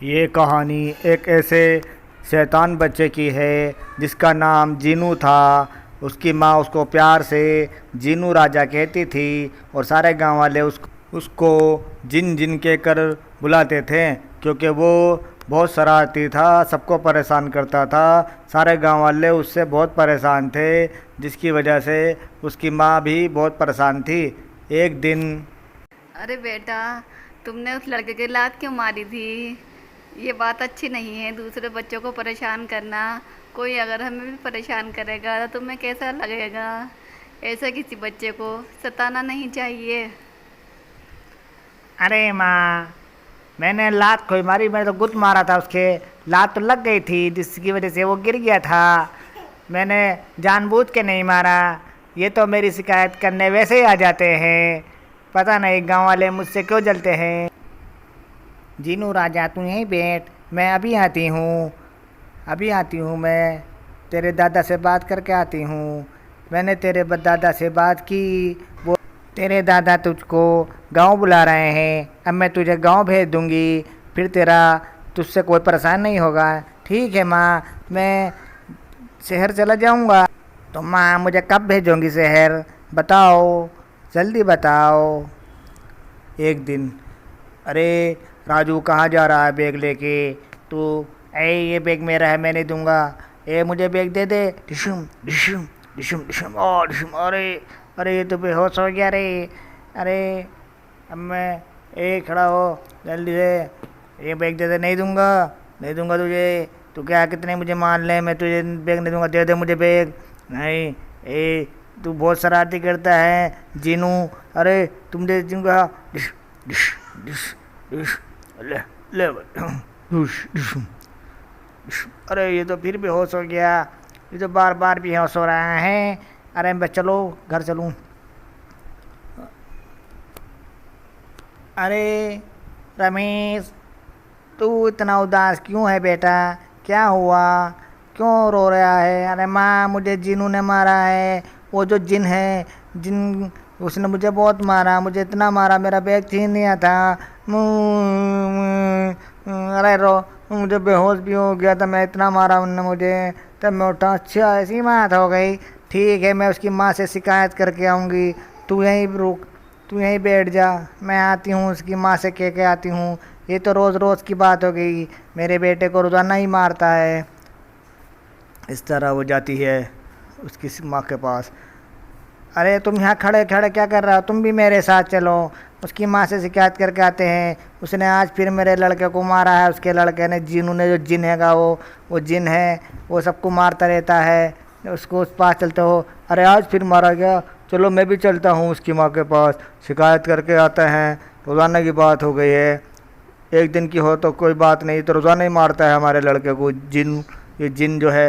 ये कहानी एक ऐसे शैतान बच्चे की है जिसका नाम जीनू था। उसकी माँ उसको प्यार से जीनू राजा कहती थी और सारे गांव वाले उसको जिन जिन कहकर बुलाते थे, क्योंकि वो बहुत शरारती था, सबको परेशान करता था। सारे गांव वाले उससे बहुत परेशान थे, जिसकी वजह से उसकी माँ भी बहुत परेशान थी। एक दिन अरे बेटा, तुमने उस लड़के की लात क्यों मारी थी? ये बात अच्छी नहीं है, दूसरे बच्चों को परेशान करना। कोई अगर हमें भी परेशान करेगा तो तुम्हें कैसा लगेगा? ऐसा किसी बच्चे को सताना नहीं चाहिए। अरे माँ, मैंने लात कोई मारी, मैंने तो गुत मारा था उसके। लात तो लग गई थी जिसकी वजह से वो गिर गया था। मैंने जानबूझ के नहीं मारा। ये तो मेरी शिकायत करने वैसे ही आ जाते हैं। पता नहीं गांव वाले मुझसे क्यों जलते हैं। जीनू राजा, तू यहीं बैठ, मैं अभी आती हूँ। मैं तेरे दादा से बात करके आती हूँ। मैंने तेरे दादा से बात की। वो तेरे दादा तुझको गांव बुला रहे हैं। अब मैं तुझे गांव भेज दूंगी, फिर तुझसे कोई परेशान नहीं होगा। ठीक है माँ, मैं शहर चला जाऊंगा। तो माँ, मुझे कब भेजोगी शहर? बताओ, जल्दी बताओ। एक दिन, अरे राजू कहाँ जा रहा है बैग लेके? तू, ये बैग मेरा है, मैं नहीं दूंगा। मुझे बैग दे दे। डिशुम डिशुम डिशुम डिशुम, ओ डिशुम। अरे अरे, ये तो बेहोश हो गया रे। अरे अब मैं, खड़ा हो जल्दी से, ये बैग दे दे। नहीं दूंगा तुझे। तू क्या कितने मुझे मान ले, मैं तुझे बैग नहीं दूंगा। दे दे मुझे बैग। नहीं, तू बहुत शरारती करता है जीनू। अरे तुम दे दूंगा। डिश डिश डिश डिश, ले ले डिश डिश डिश। अरे ये तो फिर बेहोश हो गया। ये तो बार बार बेहोश हो रहा है। अरे मैं, चलो घर चलूं। अरे रमेश, तू इतना उदास क्यों है बेटा? क्या हुआ? क्यों रो रहा है? अरे माँ, मुझे जिनू ने मारा है। वो जो जिन है, जिन, उसने मुझे बहुत मारा। मुझे इतना मारा, मेरा बैग छीन लिया था। अरे रो, मुझे बेहोश भी हो गया था। मैं इतना मारा उनने मुझे, तब मैं उठा। अच्छा, ऐसी बात हो गई। ठीक है, मैं उसकी माँ से शिकायत करके आऊँगी। तू यहीं रुक, तू यहीं बैठ जा, मैं आती हूँ, उसकी माँ से कह के आती हूँ। ये तो रोज़ रोज़ की बात हो गई, मेरे बेटे को रोज़ाना ही मारता है। इस तरह वो जाती है उसकी माँ के पास। अरे तुम यहाँ खड़े खड़े क्या कर रहे हो? तुम भी मेरे साथ चलो, उसकी माँ से शिकायत करके आते हैं। उसने आज फिर मेरे लड़के को मारा है। उसके लड़के ने, जीनू ने, जो जिन हैगा वो जिन है, वो सबको मारता रहता है। उसको उस पास चलते हो। अरे आज फिर मारा गया, चलो मैं भी चलता हूँ उसकी माँ के पास, शिकायत करके आते हैं। रोज़ाना की बात हो गई है, एक दिन की हो तो कोई बात नहीं, तो रोज़ाना ही मारता है हमारे लड़के को जिन, ये जिन जो है।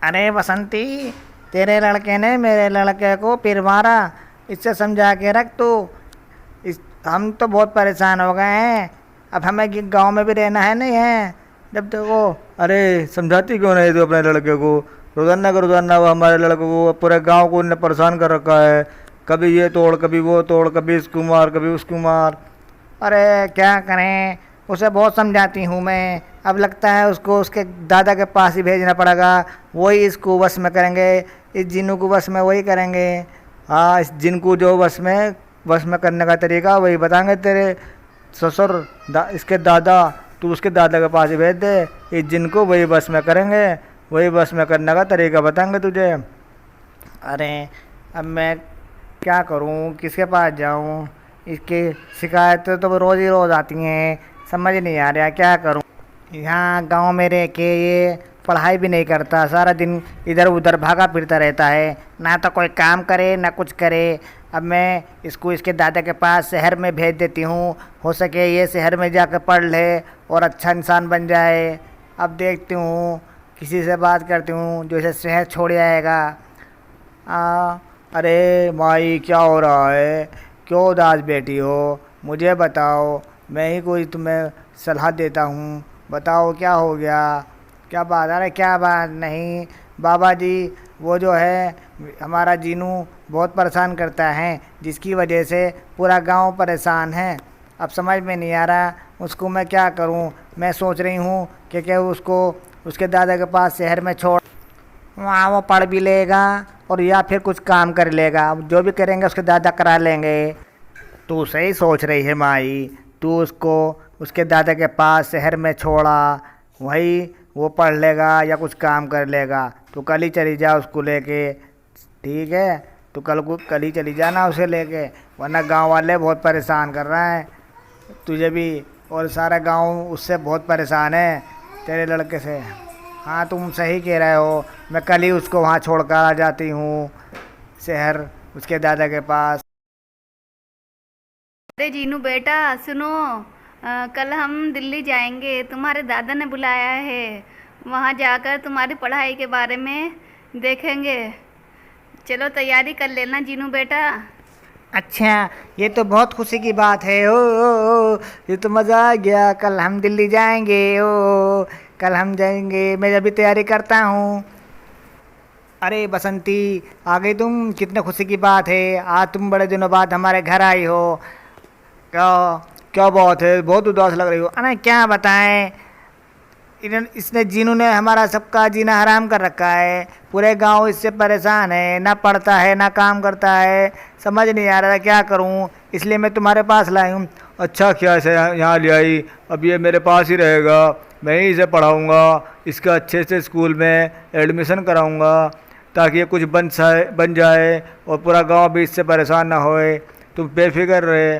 अरे बसंती, तेरे लड़के ने मेरे लड़के को फिर मारा। इससे समझा के रख तू। हम तो बहुत परेशान हो गए हैं। अब हमें गांव में भी रहना है नहीं है जब तक वो। अरे समझाती क्यों नहीं तू अपने लड़के को? रोज़ाना का रोज़ाना वो हमारे लड़के को, पूरे गांव को उन्हें परेशान कर रखा है। कभी ये तोड़, कभी वो तोड़, कभी इसको मार, कभी उसको मार। अरे क्या करें, उसे बहुत समझाती हूँ मैं। अब लगता है उसको उसके दादा के पास ही भेजना पड़ेगा। वही इसको वश में करेंगे, इस जिन्नू को वश में वही करेंगे। हाँ, इस जिन को जो वश में करने का तरीका वही बताएंगे तेरे ससुर, इसके दादा। तू उसके दादा के पास ही भेज दे, इस जिन को वही वश में करेंगे, वही वश में करने का तरीका बताएंगे तुझे। अरे अब मैं क्या करूँ, किसके पास जाऊँ? इसकी शिकायतें तो रोज़ ही रोज़ आती हैं, समझ नहीं आ रहा क्या करूँ। यहाँ गांव में रह के ये पढ़ाई भी नहीं करता, सारा दिन इधर उधर भागा फिरता रहता है, ना तो कोई काम करे ना कुछ करे। अब मैं इसको इसके दादा के पास शहर में भेज देती हूँ, हो सके ये शहर में जाकर पढ़ ले और अच्छा इंसान बन जाए। अब देखती हूँ, किसी से बात करती हूँ जो इसे शहर छोड़ आएगा। अरे माई, क्या हो रहा है? क्यों उदास बैठी हो? मुझे बताओ, मैं ही कोई तुम्हें सलाह देता हूँ। बताओ क्या हो गया, क्या बात? अरे क्या बात नहीं बाबा जी, वो जो है हमारा जीनू बहुत परेशान करता है, जिसकी वजह से पूरा गांव परेशान है। अब समझ में नहीं आ रहा उसको मैं क्या करूं? मैं सोच रही हूं कि क्या उसको उसके दादा के पास शहर में छोड़, वहाँ वो पढ़ भी लेगा और या फिर कुछ काम कर लेगा। जो भी करेंगे उसके दादा करा लेंगे। तू सही सोच रही है माई। तू उसको उसके दादा के पास शहर में छोड़ा, वही वो पढ़ लेगा या कुछ काम कर लेगा। तू कल ही चली जा उसको लेके, ठीक है? तो कल ही चली जाना उसे लेके, वरना गांव वाले बहुत परेशान कर रहे हैं तुझे भी, और सारा गांव उससे बहुत परेशान है तेरे लड़के से। हाँ तुम सही कह रहे हो। मैं कल ही उसको वहाँ छोड़ कर आ जाती हूँ शहर उसके दादा के पास। अरे जीनू बेटा सुनो, कल हम दिल्ली जाएंगे, तुम्हारे दादा ने बुलाया है। वहाँ जाकर तुम्हारी पढ़ाई के बारे में देखेंगे। चलो तैयारी कर लेना जीनू बेटा। अच्छा, ये तो बहुत खुशी की बात है। ओ, ये तो मज़ा आ गया। कल हम दिल्ली जाएंगे। ओ, कल हम जाएंगे। मैं अभी तैयारी करता हूँ। अरे बसंती, आ गई तुम? कितने खुशी की बात है, आज तुम बड़े दिनों बाद हमारे घर आई हो। क्या क्या बात है, बहुत उदास लग रही हो। अरे क्या बताएं, इसने जीनू ने हमारा सबका जीना हराम कर रखा है। पूरे गांव इससे परेशान है, ना पढ़ता है ना काम करता है। समझ नहीं आ रहा था क्या करूं, इसलिए मैं तुम्हारे पास लाई हूँ। अच्छा किया इसे यहाँ ले आई, अब ये मेरे पास ही रहेगा। मैं ही इसे पढ़ाऊँगा, इसका अच्छे से स्कूल में एडमिशन कराऊँगा ताकि ये कुछ बन जाए और पूरा गांव भी इससे परेशान ना होए। तुम बेफिक्र रहे।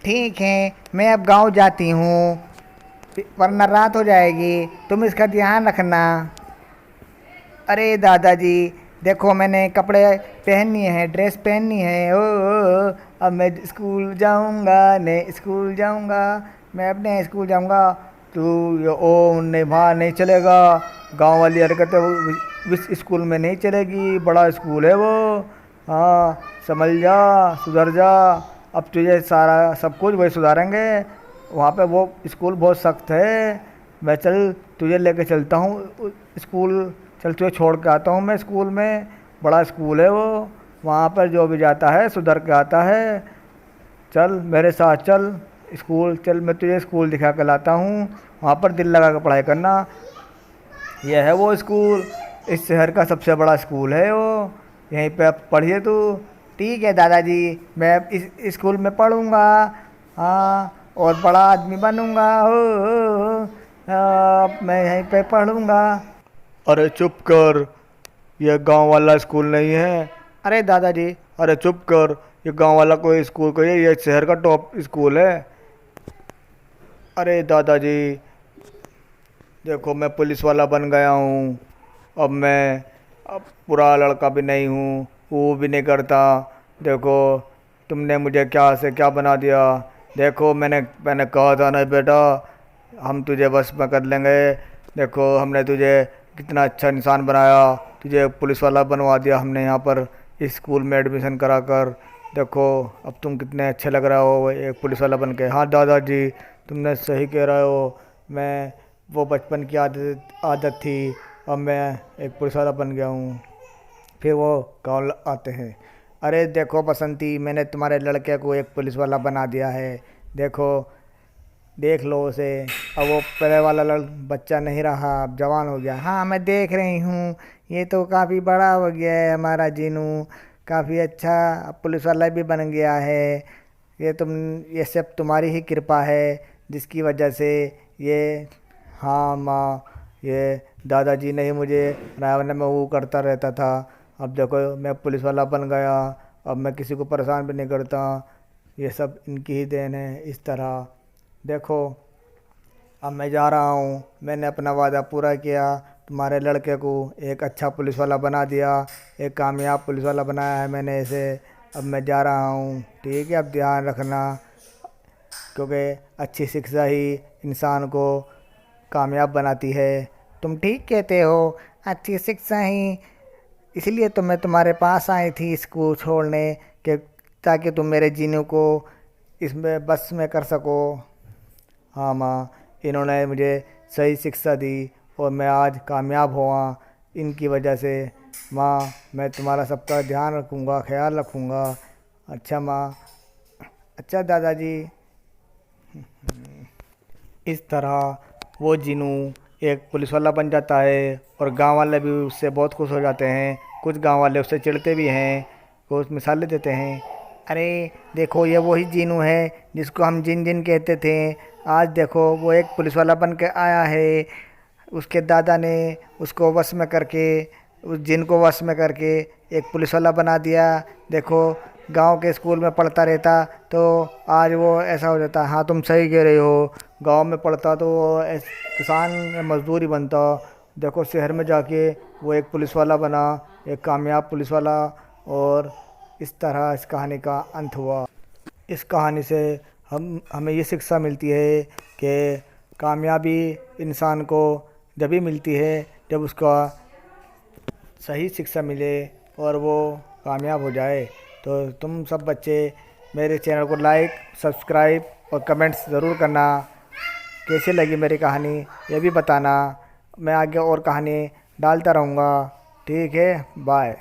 ठीक है, मैं अब गांव जाती हूँ, वरना रात हो जाएगी। तुम इसका ध्यान रखना। अरे दादाजी, देखो मैंने कपड़े पहननी है, ड्रेस पहननी है। ओ, अब मैं स्कूल जाऊंगा, ने स्कूल जाऊंगा, मैं अपने स्कूल जाऊंगा। तू ओ नहीं, वहाँ नहीं चलेगा। गांव वाली हरकतें इस स्कूल में नहीं चलेगी, बड़ा स्कूल है वो। हाँ समझ जा, सुधर जा। अब तुझे सारा सब कुछ वही सुधारेंगे। वहाँ पे वो स्कूल बहुत सख्त है। मैं चल तुझे लेके चलता हूँ स्कूल। चल तुझे छोड़ के आता हूँ मैं स्कूल में। बड़ा स्कूल है वो, वहाँ पर जो भी जाता है सुधर के आता है। चल मेरे साथ चल स्कूल, चल मैं तुझे स्कूल दिखा के लाता हूँ। वहाँ पर दिल लगा कर पढ़ाई करना। यह है वो स्कूल, इस शहर का सबसे बड़ा स्कूल है वो। यहीं पे अब पढ़िए तू। ठीक है दादाजी, मैं इस स्कूल में पढ़ूँगा। हाँ, और बड़ा आदमी बनूँगा। हो, मैं यहीं पे पढ़ूँगा। अरे चुप कर, यह गांव वाला स्कूल नहीं है। अरे दादाजी, अरे चुप कर, ये गांव वाला कोई स्कूल कोई है, ये शहर का टॉप स्कूल है। अरे दादाजी देखो, मैं पुलिस वाला बन गया हूँ। अब बुरा लड़का भी नहीं हूँ, वो भी नहीं करता। देखो तुमने मुझे क्या से क्या बना दिया। देखो मैंने कहा था ना बेटा, हम तुझे बस में कर लेंगे। देखो हमने तुझे कितना अच्छा इंसान बनाया, तुझे पुलिस वाला बनवा दिया हमने यहाँ पर इस स्कूल में एडमिशन करा कर। देखो अब तुम कितने अच्छे लग रहे हो एक पुलिस वाला बन के। हाँ दादाजी तुमने सही कह रहे हो, मैं वो बचपन की आदत थी, अब मैं एक पुलिस वाला बन गया हूँ। फिर वो गाँव आते हैं। अरे देखो बसंती, मैंने तुम्हारे लड़के को एक पुलिस वाला बना दिया है। देखो देख लो उसे, अब वो पहले वाला बच्चा नहीं रहा, अब जवान हो गया। हाँ मैं देख रही हूँ, ये तो काफ़ी बड़ा हो गया है हमारा जीनू, काफ़ी अच्छा अब पुलिस वाला भी बन गया है। ये सब तुम्हारी ही कृपा है जिसकी वजह से ये। हाँ माँ, ये दादाजी ने ही मुझे रावण में वो करता रहता था। अब देखो मैं पुलिस वाला बन गया, अब मैं किसी को परेशान भी नहीं करता। ये सब इनकी ही देन है। इस तरह देखो अब मैं जा रहा हूँ, मैंने अपना वादा पूरा किया, तुम्हारे लड़के को एक अच्छा पुलिस वाला बना दिया, एक कामयाब पुलिस वाला बनाया है मैंने इसे। अब मैं जा रहा हूँ, ठीक है? अब ध्यान रखना, क्योंकि अच्छी शिक्षा ही इंसान को कामयाब बनाती है। तुम ठीक कहते हो, अच्छी शिक्षा ही, इसलिए तो मैं तुम्हारे पास आई थी इसको छोड़ने के, ताकि तुम मेरे जीने को इसमें बस में कर सको। हाँ माँ, इन्होंने मुझे सही शिक्षा दी और मैं आज कामयाब हुआ इनकी वजह से। माँ मैं तुम्हारा सबका ध्यान रखूँगा, ख्याल रखूँगा। अच्छा माँ, अच्छा दादाजी। इस तरह वो जीनू एक पुलिस वाला बन जाता है और गांव वाले भी उससे बहुत खुश हो जाते हैं। कुछ गांव वाले उससे चिढ़ते भी हैं, कुछ मिसालें देते हैं। अरे देखो, ये वही जीनू है जिसको हम जिन जिन कहते थे। आज देखो वो एक पुलिस वाला बन के आया है। उसके दादा ने उसको वश में करके, उस जिन को वश में करके एक पुलिस वाला बना दिया। देखो, गांव के स्कूल में पढ़ता रहता तो आज वो ऐसा हो जाता। हाँ, तुम सही कह रहे हो। गांव में पढ़ता तो वो किसान या मजदूर ही बनता। देखो, शहर में जाके वो एक पुलिस वाला बना, एक कामयाब पुलिस वाला। और इस तरह इस कहानी का अंत हुआ। इस कहानी से हमें ये शिक्षा मिलती है कि कामयाबी इंसान को जब भी मिलती है जब उसका सही शिक्षा मिले और वो कामयाब हो जाए। तो तुम सब बच्चे मेरे चैनल को लाइक, सब्सक्राइब और कमेंट्स ज़रूर करना। कैसी लगी मेरी कहानी ये भी बताना। मैं आगे और कहानी डालता रहूँगा। ठीक है, बाय।